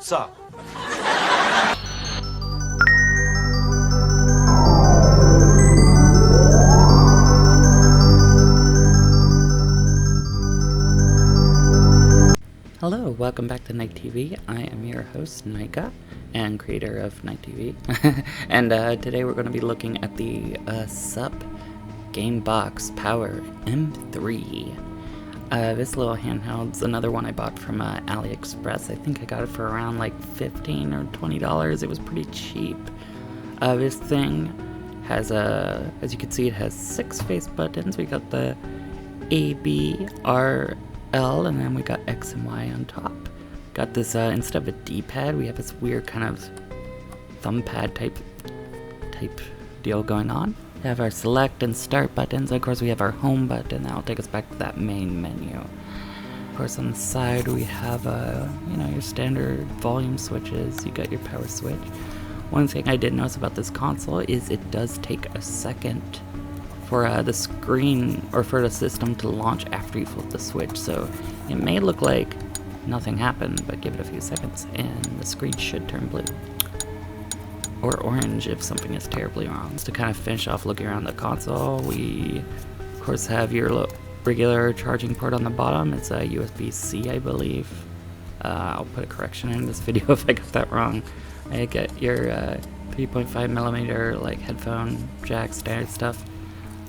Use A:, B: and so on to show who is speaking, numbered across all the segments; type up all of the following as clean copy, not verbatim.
A: Sup?
B: Hello, welcome back to nykTV. I am your host, Nika, and creator of nykTV. And today we're going to be looking at the Sup GAMEBOX POWER M3. This little handheld's another one I bought from AliExpress. I think I got it for around like $15 or $20. It was pretty cheap. This thing has as you can see, it has 6 face buttons. We got the A, B, R, L, and then we got X and Y on top. Got this, instead of a D-pad, we have this weird kind of thumb pad type deal going on. We have our select and start buttons. Of course, we have our home button. That'll take us back to that main menu. Of course, on the side, we have, your standard volume switches. You got your power switch. One thing I did notice about this console is it does take a second for the screen or for the system to launch after you flip the switch, so it may look like nothing happened, but give it a few seconds and the screen should turn blue or orange if something is terribly wrong. Just to kind of finish off looking around the console, we of course have your regular charging port on the bottom. It's a USB-C, I believe. I'll put a correction in this video if I got that wrong. I get your 3.5mm like headphone jack, standard stuff.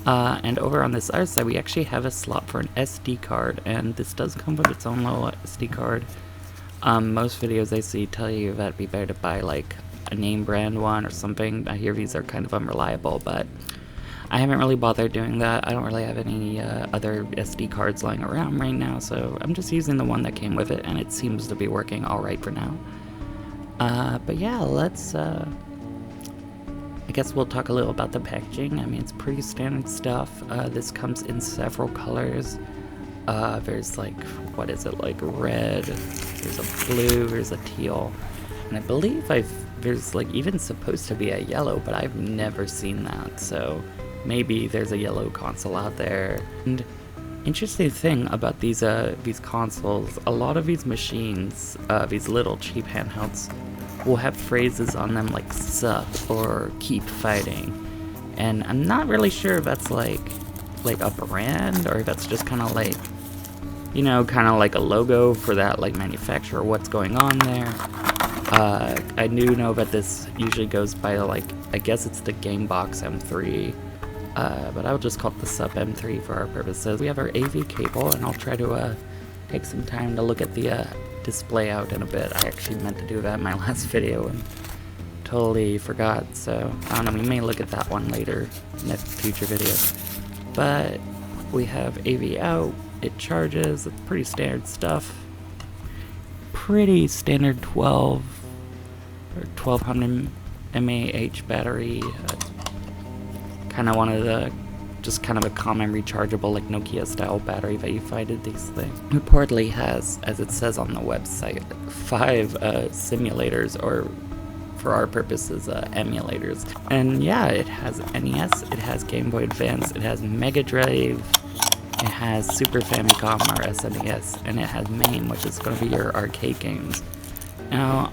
B: And over on this other side, we actually have a slot for an SD card, and this does come with its own little SD card. Most videos I see tell you that it'd be better to buy like a name brand one or something. I hear these are kind of unreliable, but I haven't really bothered doing that. I don't really have any other SD cards lying around right now, so I'm just using the one that came with it, and it seems to be working alright for now. But yeah, let's I guess we'll talk a little about the packaging. I mean, it's pretty standard stuff. This comes in several colors. There's like, what is it, like red, there's a blue, there's a teal, and I believe there's like even supposed to be a yellow, but I've never seen that, so maybe there's a yellow console out there. And interesting thing about these consoles, a lot of these machines, these little cheap handhelds, will have phrases on them like sup or keep fighting, and I'm not really sure if that's like a brand or if that's just kind of like, kind of like a logo for that like manufacturer, what's going on there. I do know that this usually goes by like, I guess it's the GAMEBOX M3, but I'll just call it the Sup M3 for our purposes. We have our AV cable, and I'll try to take some time to look at the display out in a bit. I actually meant to do that in my last video and totally forgot, so I don't know, we may look at that one later in a future video. But we have AV out, it charges, it's pretty standard stuff. Pretty standard 12 or 1200 mAh battery. Kind of one of the just kind of a common rechargeable like Nokia style battery that you find in these things. It reportedly has, as it says on the website, 5 simulators, or for our purposes emulators. And yeah, it has NES, it has Game Boy Advance, it has Mega Drive, it has Super Famicom or SNES, and it has MAME, which is going to be your arcade games. Now,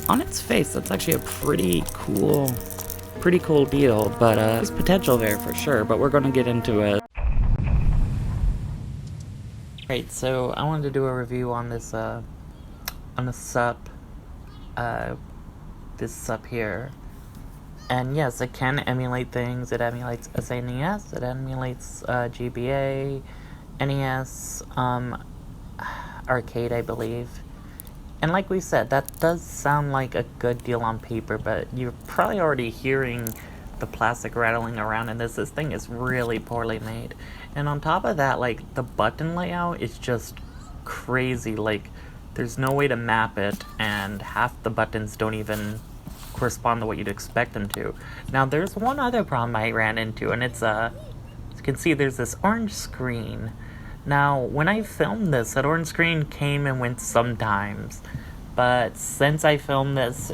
B: on its face, that's actually a pretty cool deal, but there's potential there for sure, but we're going to get into it. Alright, so I wanted to do a review on this on the Sup, this Sup here. And yes, it can emulate things. It emulates SNES, it emulates GBA, NES, arcade, I believe. And like we said, that does sound like a good deal on paper, but you're probably already hearing the plastic rattling around in this. This thing is really poorly made. And on top of that, like, the button layout is just crazy. Like, there's no way to map it, and half the buttons don't even correspond to what you'd expect them to. Now, there's one other problem I ran into, and it's, as you can see, there's this orange screen. Now, when I filmed this, that orange screen came and went sometimes, but since I filmed this,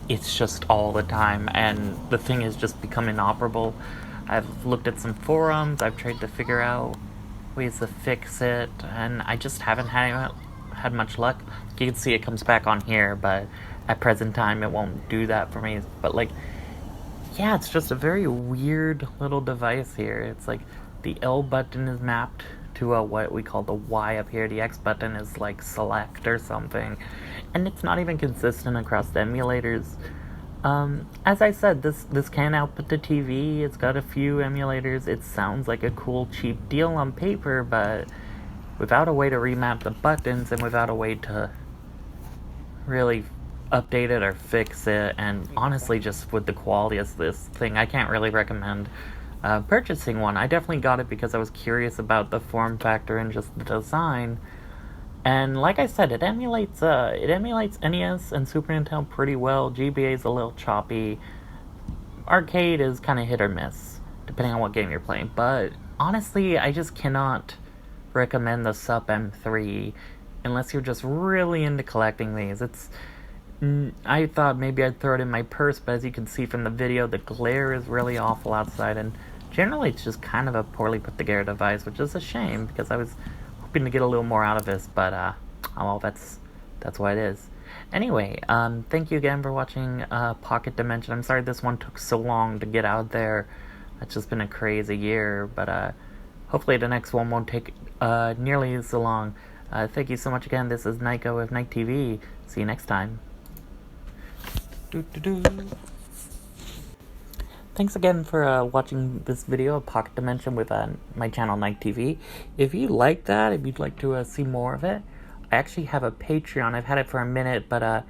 B: it's just all the time, and the thing has just become inoperable. I've looked at some forums, I've tried to figure out ways to fix it, and I just haven't had had much luck. You can see it comes back on here, but at present time it won't do that for me. But like, yeah, it's just a very weird little device here. It's like the L button is mapped to what we call the Y up here. The X button is like select or something, and it's not even consistent across the emulators. As I said, this can output to TV. It's got a few emulators. It sounds like a cool cheap deal on paper, but without a way to remap the buttons and without a way to really update it or fix it, and honestly just with the quality of this thing, I can't really recommend purchasing one. I definitely got it because I was curious about the form factor and just the design. And like I said, it emulates NES and Super Nintendo pretty well. GBA is a little choppy. Arcade is kind of hit or miss, depending on what game you're playing. But honestly, I just cannot recommend the Sup M3 unless you're just really into collecting these. I thought maybe I'd throw it in my purse, but as you can see from the video, the glare is really awful outside, and generally it's just kind of a poorly put together device, which is a shame because I was hoping to get a little more out of this, but oh well, that's what it is. Anyway, thank you again for watching Pocket Dimension. I'm sorry this one took so long to get out there. It's just been a crazy year, but hopefully the next one won't take nearly so long. Thank you so much again. This is nykTV with nykTV. See you next time. Thanks again for watching this video of Pocket Dimension with my channel nykTV. If you like that, if you'd like to see more of it, I actually have a Patreon. I've had it for a minute, but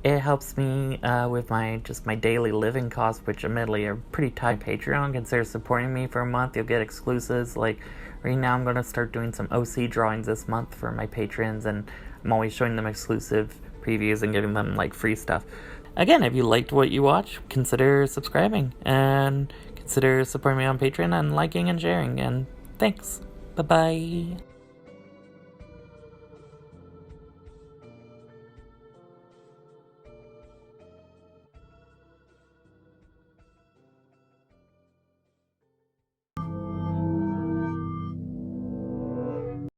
B: it helps me with my daily living costs, which admittedly are pretty tight. Patreon, consider supporting me for a month. You'll get exclusives. Like right now, I'm going to start doing some OC drawings this month for my patrons, and I'm always showing them exclusive previews and giving them like free stuff. Again, if you liked what you watch, consider subscribing and consider supporting me on Patreon and liking and sharing. And thanks. Bye-bye.